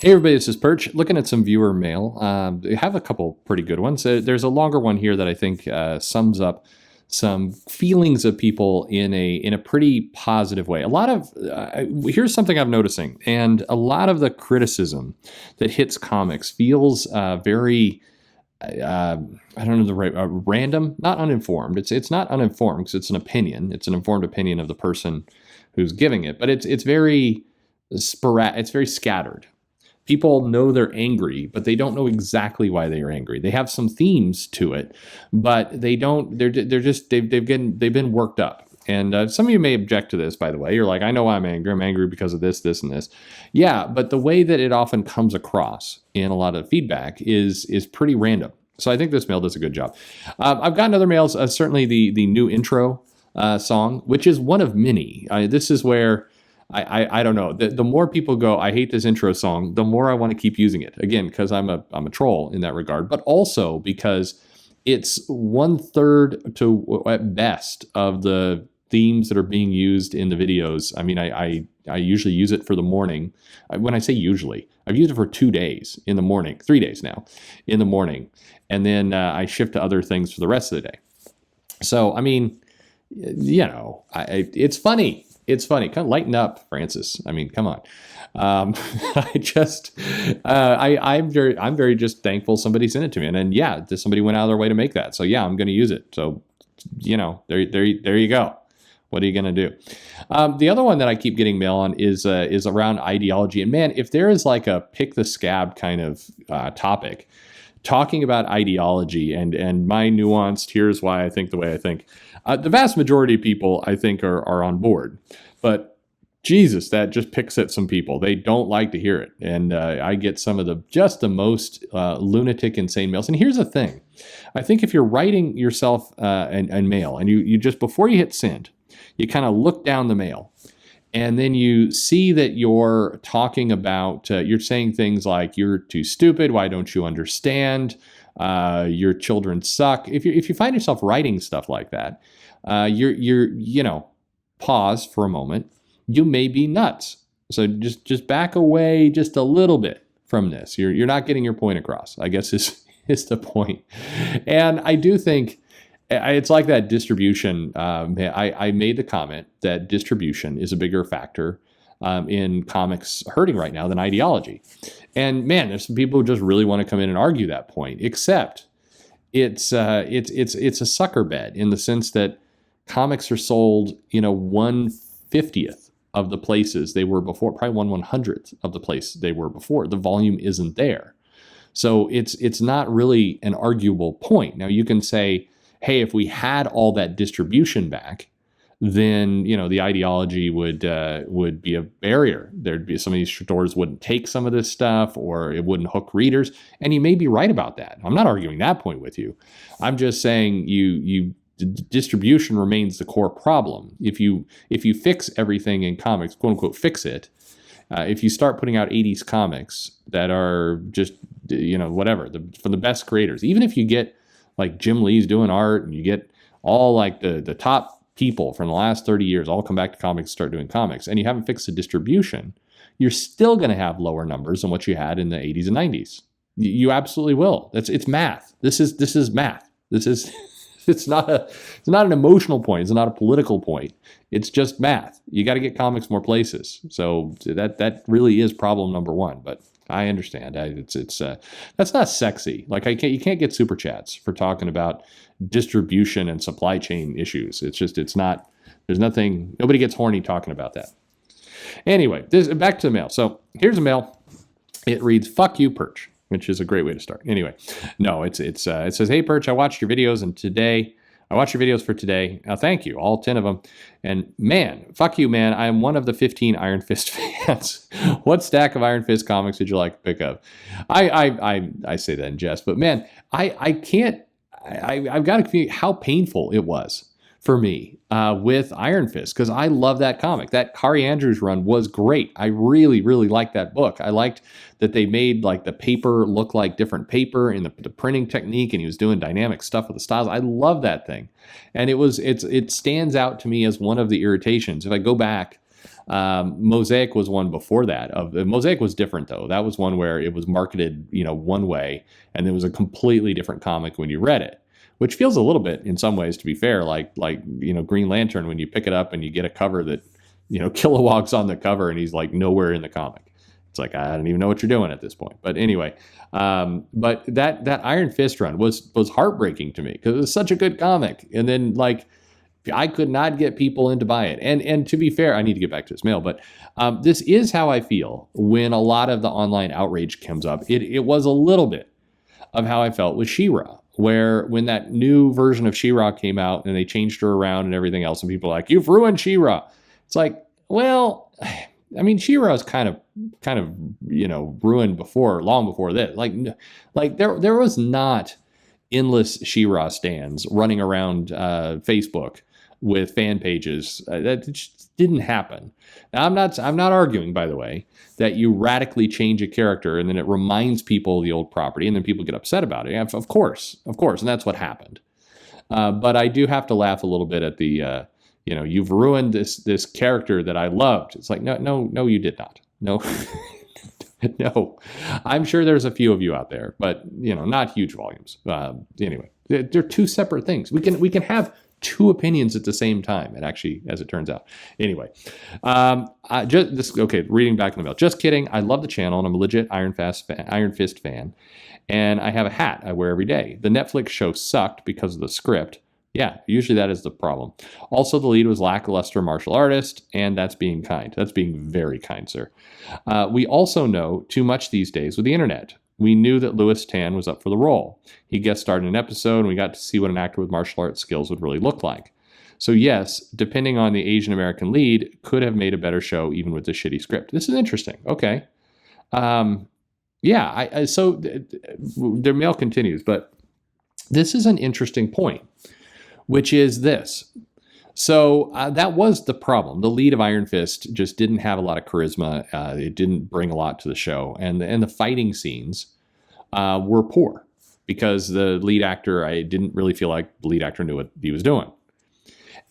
Hey everybody, this is Perch. Looking at some viewer mail. I have a couple pretty good ones. There's a longer one here that I think sums up some feelings of people in a pretty positive way. A lot of here's something I'm noticing, and a lot of the criticism that hits comics feels very I don't know the right random, not uninformed. It's not uninformed because it's an opinion. It's an informed opinion of the person who's giving it, but it's very sporadic. It's very scattered. People know they're angry, but they don't know exactly why they are angry. They have some themes to it, but they don't. They're just they've been worked up. And some of you may object to this, by the way. You're like, I know why I'm angry. I'm angry because of this, this, and this. Yeah, but the way that it often comes across in a lot of feedback is pretty random. So I think this mail does a good job. I've gotten other mails. Certainly the new intro song, which is one of many. This is where I don't know. The more people go, I hate this intro song, the more I want to keep using it. Again, because I'm a troll in that regard, but also because it's 1/3 to at best of the themes that are being used in the videos. I mean, I usually use it for the morning. When I say usually, I've used it for 2 days in the morning, 3 days now in the morning, and then I shift to other things for the rest of the day. So, I mean, it's funny. It's funny. Kind of lighten up, Francis. I mean, come on. I'm very just thankful somebody sent it to me, and then somebody went out of their way to make that. So yeah, I'm going to use it. So there you go. What are you going to do? The other one that I keep getting mail on is around ideology. And man, if there is like a pick the scab kind of topic, talking about ideology and my nuanced, here's why I think the way I think. The vast majority of people, I think, are on board. But Jesus, that just picks at some people. They don't like to hear it. And I get some of the most lunatic, insane mails. And here's the thing. I think if you're writing yourself an mail and you just, before you hit send, you kind of look down the mail. And then you see that you're talking about, you're saying things like, you're too stupid, why don't you understand? Your children suck. If you find yourself writing stuff like that, pause for a moment. You may be nuts. So just back away just a little bit from this. You're not getting your point across, I guess is the point. And I do think it's like that distribution. I made the comment that distribution is a bigger factor in comics hurting right now than ideology. And man, there's some people who just really want to come in and argue that point, except it's a sucker bed in the sense that comics are sold, 1/50th of the places they were before, probably 1/100th of the place they were before. The volume isn't there. So it's not really an arguable point. Now you can say, hey, if we had all that distribution back, then the ideology would be a barrier. There'd be some of these stores wouldn't take some of this stuff, or it wouldn't hook readers. And you may be right about that. I'm not arguing that point with you. I'm just saying distribution remains the core problem. If you fix everything in comics, quote unquote, fix it. If you start putting out 80s comics that are just whatever from the best creators, even if you get like Jim Lee's doing art and you get all like the top people from the last 30 years all come back to comics and start doing comics, and you haven't fixed the distribution, you're still going to have lower numbers than what you had in the 80s and 90s. You absolutely will. It's math. This is math. It's not an emotional point. It's not a political point. It's just math. You got to get comics more places. So that really is problem number one. But I understand. That's not sexy. Like you can't get super chats for talking about distribution and supply chain issues. It's not. There's nothing. Nobody gets horny talking about that. Anyway, back to the mail. So here's a mail. It reads, "Fuck you, Perch," which is a great way to start. Anyway, no, it says, "Hey Perch, I watched your videos for today. Thank you, all 10 of them. And man, fuck you, man. I am one of the 15 Iron Fist fans. What stack of Iron Fist comics did you like to pick up?" I say that in jest, but man, I've got to communicate how painful it was for me with Iron Fist, because I love that comic. That Kari Andrews run was great. I really, really liked that book. I liked that they made like the paper look like different paper in the printing technique, and he was doing dynamic stuff with the styles. I love that thing. And it stands out to me as one of the irritations. If I go back Mosaic was one before that. Mosaic was different though. That was one where it was marketed, one way, and it was a completely different comic when you read it, which feels a little bit, in some ways, to be fair, like Green Lantern, when you pick it up and you get a cover that, Kilowog's on the cover and he's like nowhere in the comic. It's like, I don't even know what you're doing at this point. But anyway, but that Iron Fist run was heartbreaking to me because it was such a good comic. And then I could not get people in to buy it. And to be fair, I need to get back to this mail, but this is how I feel when a lot of the online outrage comes up. It was a little bit of how I felt with She-Ra, where when that new version of She-Ra came out and they changed her around and everything else, and people are like, you've ruined She-Ra. It's like, well, I mean, She-Ra is kind of ruined long before this. Like there was not endless She-Ra stands running around Facebook with fan pages. That just didn't happen. Now, I'm not arguing, by the way, that you radically change a character and then it reminds people of the old property and then people get upset about it. Of course, and that's what happened. But I do have to laugh a little bit at the you've ruined this character that I loved. It's like, no, you did not. No, no. I'm sure there's a few of you out there, but not huge volumes. Anyway, they're two separate things. We can have two opinions at the same time. And actually, as it turns out, anyway, reading back in the mail. Just kidding. I love the channel, and I'm a legit Iron Fist fan, and I have a hat I wear every day. The Netflix show sucked because of the script. Yeah, usually that is the problem. Also, the lead was lackluster martial artist, and that's being kind. That's being very kind, sir. We also know too much these days with the internet. We knew that Louis Tan was up for the role. He guest starred in an episode, and we got to see what an actor with martial arts skills would really look like. So yes, depending on the Asian American lead, could have made a better show even with the shitty script. This is interesting. Okay. So their mail continues, but this is an interesting point, which is this. So that was the problem. The lead of Iron Fist just didn't have a lot of charisma. It didn't bring a lot to the show. And the fighting scenes were poor because the lead actor, I didn't really feel like the lead actor knew what he was doing.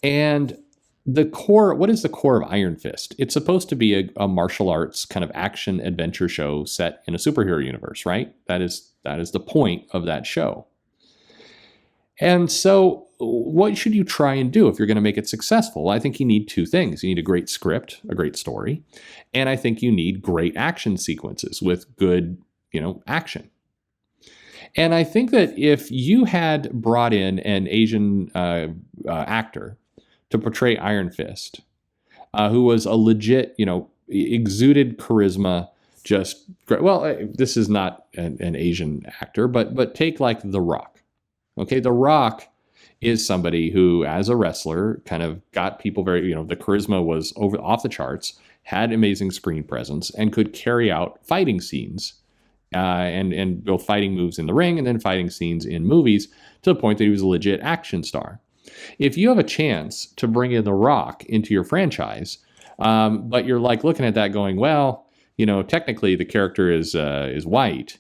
And what is the core of Iron Fist? It's supposed to be a martial arts kind of action adventure show set in a superhero universe, right? That is the point of that show. And so what should you try and do if you're going to make it successful? Well, I think you need two things. You need a great script, a great story, and I think you need great action sequences with good, action. And I think that if you had brought in an Asian actor to portray Iron Fist, who was a legit, exuded charisma, just great. Well, this is not an Asian actor, but take like The Rock. Okay, The Rock is somebody who, as a wrestler, kind of got people very, the charisma was off the charts, had amazing screen presence, and could carry out fighting scenes and both fighting moves in the ring and then fighting scenes in movies to the point that he was a legit action star. If you have a chance to bring in The Rock into your franchise, but you're like looking at that going, well, technically the character is white,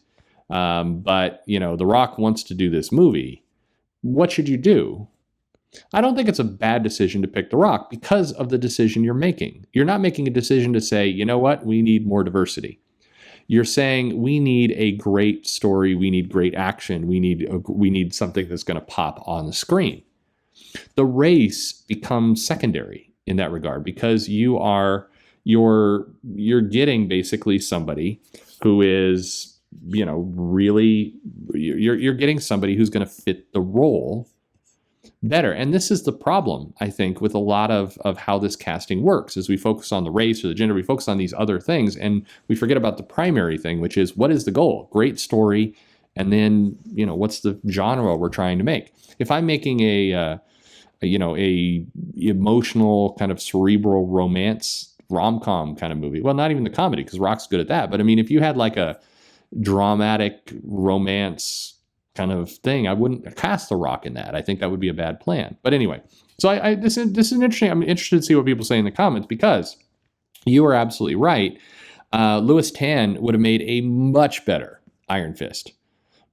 but The Rock wants to do this movie. What should you do? I don't think it's a bad decision to pick The Rock because of the decision you're making. You're not making a decision to say, you know what, we need more diversity. You're saying we need a great story, we need great action, we need something that's going to pop on the screen. The race becomes secondary in that regard because you're getting basically somebody who is really, you're getting somebody who's going to fit the role better. And this is the problem, I think, with a lot of how this casting works, is we focus on the race or the gender, we focus on these other things, and we forget about the primary thing, which is, what is the goal? Great story, and then, what's the genre we're trying to make? If I'm making a emotional kind of cerebral romance rom-com kind of movie, well, not even the comedy, because Rock's good at that, but I mean, if you had like a dramatic romance kind of thing, I wouldn't cast The Rock in that. I think that would be a bad plan. But anyway, so this is interesting. I'm interested to see what people say in the comments, because you are absolutely right. Louis Tan would have made a much better Iron Fist.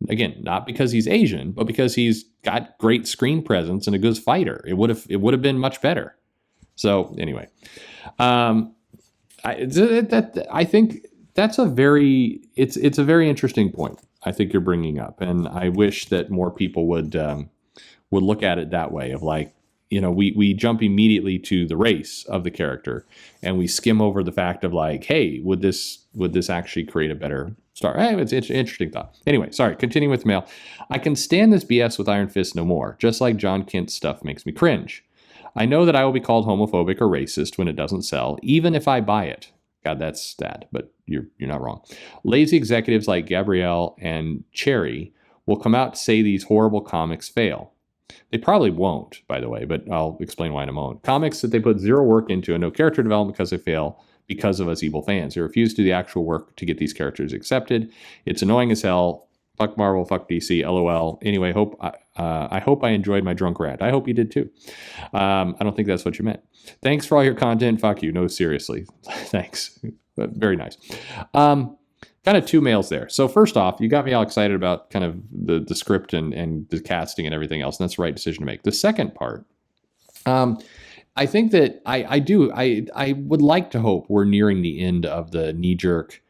Again, not because he's Asian, but because he's got great screen presence and a good fighter. It would have been much better. So anyway, I think that's a very it's a very interesting point. I think you're bringing up, and I wish that more people would look at it that way. Of like, we jump immediately to the race of the character, and we skim over the fact of like, hey, would this actually create a better star? Hey, it's an interesting thought. Anyway, sorry. Continuing with the mail, I can stand this BS with Iron Fist no more. Just like John Kent's stuff makes me cringe. I know that I will be called homophobic or racist when it doesn't sell, even if I buy it. God, that's sad, but you're not wrong. Lazy executives like Gabrielle and Cherry will come out to say these horrible comics fail. They probably won't, by the way, but I'll explain why in a moment. Comics that they put zero work into and no character development because they fail because of us evil fans. They refuse to do the actual work to get these characters accepted. It's annoying as hell. Fuck Marvel, fuck DC, LOL. Anyway, I hope I enjoyed my drunk rant. I hope you did too. I don't think that's what you meant. Thanks for all your content. Fuck you. No, seriously. Thanks. Very nice. Kind of two mails there. So first off, you got me all excited about kind of the script and the casting and everything else. And that's the right decision to make. The second part, I think that I would like to hope we're nearing the end of the knee-jerk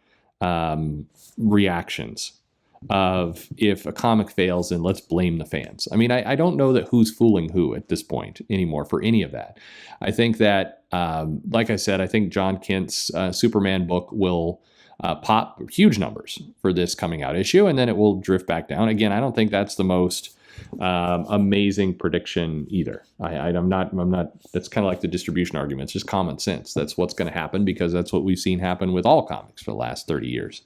reactions of if a comic fails, then let's blame the fans. I mean, I don't know that who's fooling who at this point anymore for any of that. I think that, like I said, I think John Kent's Superman book will pop huge numbers for this coming out issue, and then it will drift back down. Again, I don't think that's the most amazing prediction either. I'm not, that's kind of like the distribution argument. It's just common sense. That's what's going to happen because that's what we've seen happen with all comics for the last 30 years.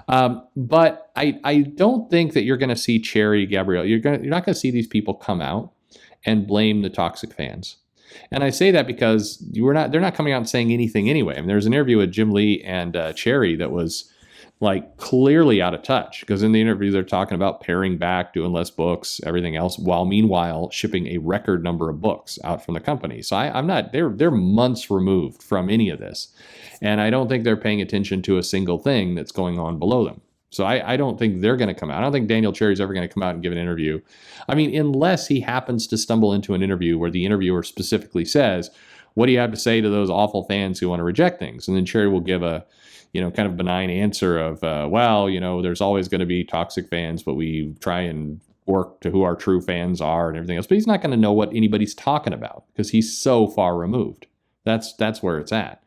But I don't think that you're going to see Cherry, Gabrielle, you're not going to see these people come out and blame the toxic fans. And I say that because they're not coming out and saying anything anyway. I mean, there was an interview with Jim Lee and Cherry that was like clearly out of touch because in the interview they're talking about paring back, doing less books, everything else, while meanwhile shipping a record number of books out from the company. So I'm not, they're months removed from any of this. And I don't think they're paying attention to a single thing that's going on below them. So I don't think they're going to come out. I don't think Daniel Cherry's ever going to come out and give an interview. I mean, unless he happens to stumble into an interview where the interviewer specifically says, what do you have to say to those awful fans who want to reject things? And then Cherry will give a, kind of benign answer of, there's always going to be toxic fans, but we try and work to who our true fans are and everything else. But he's not going to know what anybody's talking about because he's so far removed. That's where it's at.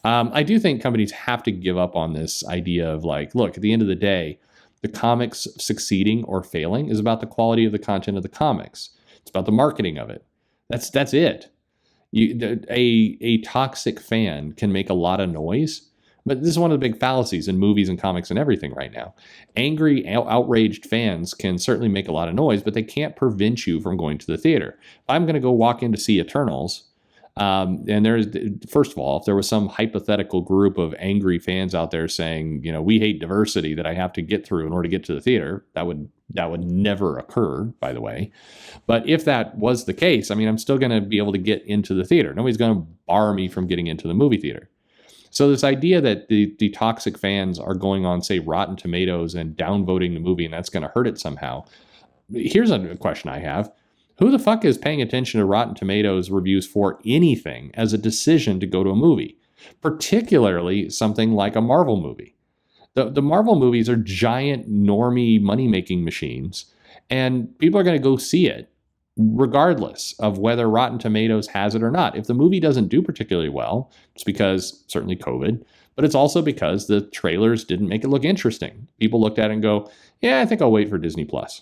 I do think companies have to give up on this idea of like, look, at the end of the day, the comics succeeding or failing is about the quality of the content of the comics. It's about the marketing of it. That's it. A toxic fan can make a lot of noise, but this is one of the big fallacies in movies and comics and everything right now. Angry, outraged fans can certainly make a lot of noise, but they can't prevent you from going to the theater. If I'm going to go walk in to see Eternals, and there's, first of all, if there was some hypothetical group of angry fans out there saying, we hate diversity that I have to get through in order to get to the theater, that would never occur, by the way. But if that was the case, I mean, I'm still going to be able to get into the theater. Nobody's going to bar me from getting into the movie theater. So this idea that the toxic fans are going on, say, Rotten Tomatoes and downvoting the movie, and that's going to hurt it somehow. Here's a question I have. Who the fuck is paying attention to Rotten Tomatoes reviews for anything as a decision to go to a movie, particularly something like a Marvel movie? The Marvel movies are giant normie money-making machines, and people are going to go see it regardless of whether Rotten Tomatoes has it or not. If the movie doesn't do particularly well, it's because certainly COVID, but it's also because the trailers didn't make it look interesting. People looked at it and go, yeah, I think I'll wait for Disney Plus.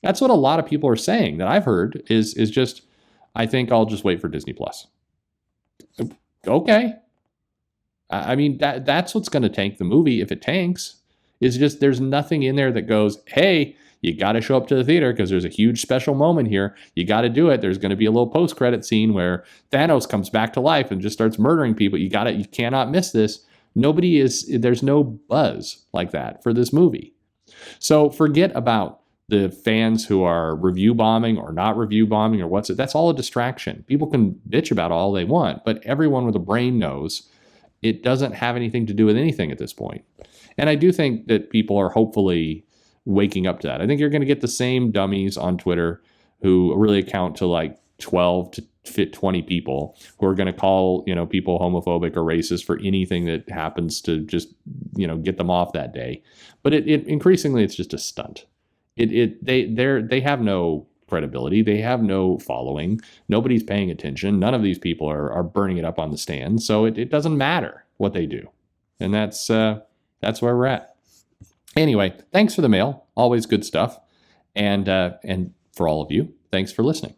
That's what a lot of people are saying that I've heard is just, I think I'll just wait for Disney Plus. Okay. I mean, that's what's going to tank the movie if it tanks. Is just there's nothing in there that goes, hey, you got to show up to the theater because there's a huge special moment here. You got to do it. There's going to be a little post-credit scene where Thanos comes back to life and just starts murdering people. You cannot miss this. There's no buzz like that for this movie. So forget about the fans who are review bombing or not review bombing or that's all a distraction. People can bitch about all they want, but everyone with a brain knows it doesn't have anything to do with anything at this point. And I do think that people are hopefully waking up to that. I think you're going to get the same dummies on Twitter who really account to like 12 to fit 20 people who are going to call, people homophobic or racist for anything that happens to just, get them off that day. But it increasingly, it's just a stunt. They have no credibility. They have no following. Nobody's paying attention. None of these people are burning it up on the stand. So it doesn't matter what they do. And that's where we're at. Anyway, thanks for the mail. Always good stuff. And for all of you, thanks for listening.